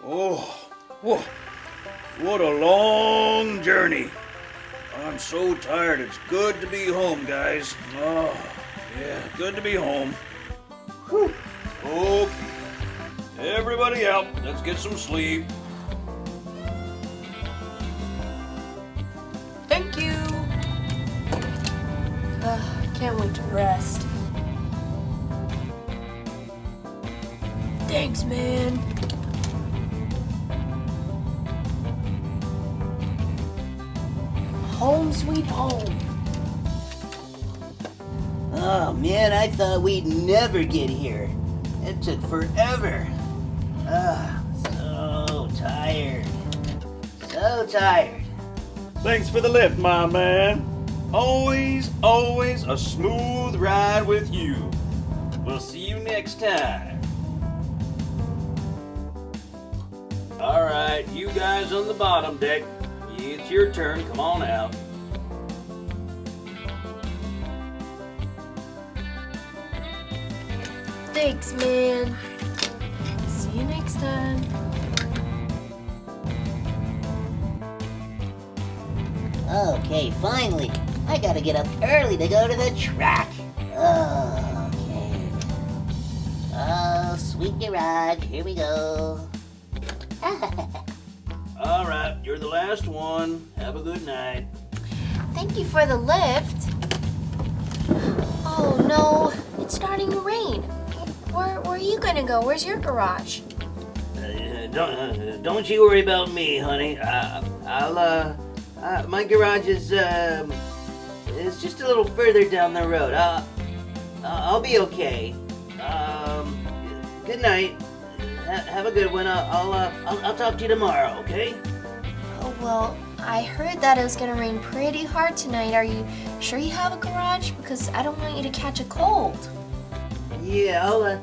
Oh, whoa, what a long journey. I'm so tired. It's good to be home, guys. Oh, yeah, good to be home. Whew. Okay. Everybody out. Let's get some sleep. Thank you. Can't wait to rest. Thanks, man. Home sweet home. Oh man, I thought we'd never get here. It took forever. So tired. So tired. Thanks for the lift, my man. Always a smooth ride with you. We'll see you next time. All right, you guys on the bottom deck. It's your turn. Come on out. Thanks, man. See you next time. Okay, finally. I gotta get up early to go to the track. Okay. Oh, sweet garage. Here we go. All right, you're the last one. Have a good night. Thank you for the lift. Oh no, it's starting to rain. Where are you gonna go? Where's your garage? Don't you worry about me, honey. My garage is just a little further down the road. I'll be okay. Good night. Have a good one. I'll talk to you tomorrow, okay? Oh well, I heard that it was gonna rain pretty hard tonight. Are you sure you have a garage? Because I don't want you to catch a cold. Yeah,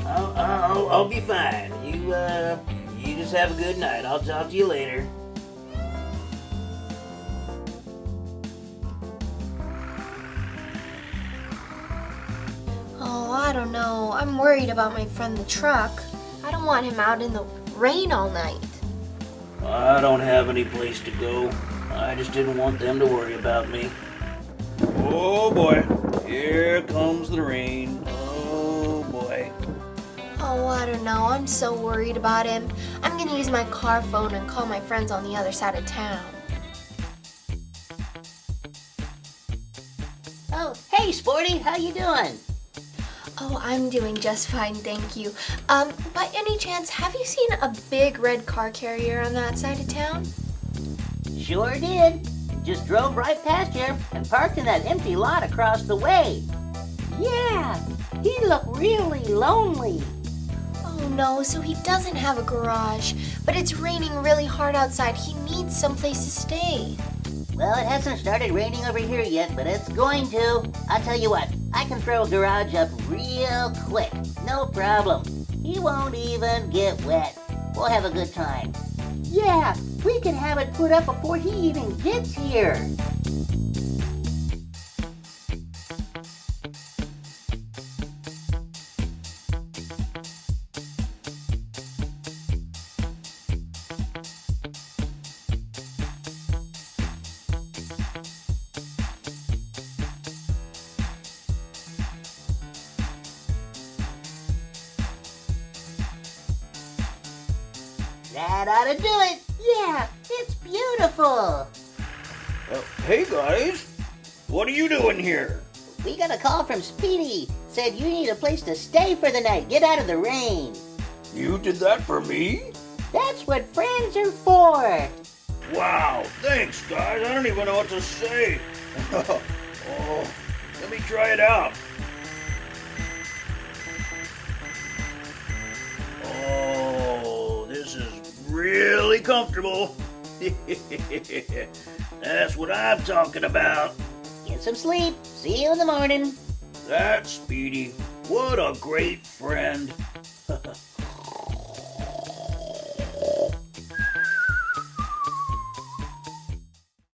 I'll be fine. You just have a good night. I'll talk to you later. Oh, I don't know. I'm worried about my friend the truck. I don't want him out in the rain all night. I don't have any place to go. I just didn't want them to worry about me. Oh boy, here comes the rain. Oh boy. Oh, I don't know. I'm so worried about him. I'm gonna use my car phone and call my friends on the other side of town. Oh, hey, Sporty, how you doing? Oh, I'm doing just fine, thank you. By any chance, have you seen a big red car carrier on that side of town? Sure did. Just drove right past you and parked in that empty lot across the way. Yeah, he looked really lonely. Oh no, so he doesn't have a garage, but it's raining really hard outside. He needs someplace to stay. Well, it hasn't started raining over here yet, but it's going to. I'll tell you what, I can throw a garage up real quick. No problem. He won't even get wet. We'll have a good time. Yeah, we can have it put up before he even gets here. That ought to do it. Yeah, it's beautiful. Hey guys, what are you doing here? We got a call from Speedy. Said you need a place to stay for the night. Get out of the rain. You did that for me? That's what friends are for. Wow, thanks guys. I don't even know what to say. Oh, let me try it out. Oh, this is really comfortable. That's what I'm talking about. Get some sleep. See you in the morning. That's Speedy. What a great friend.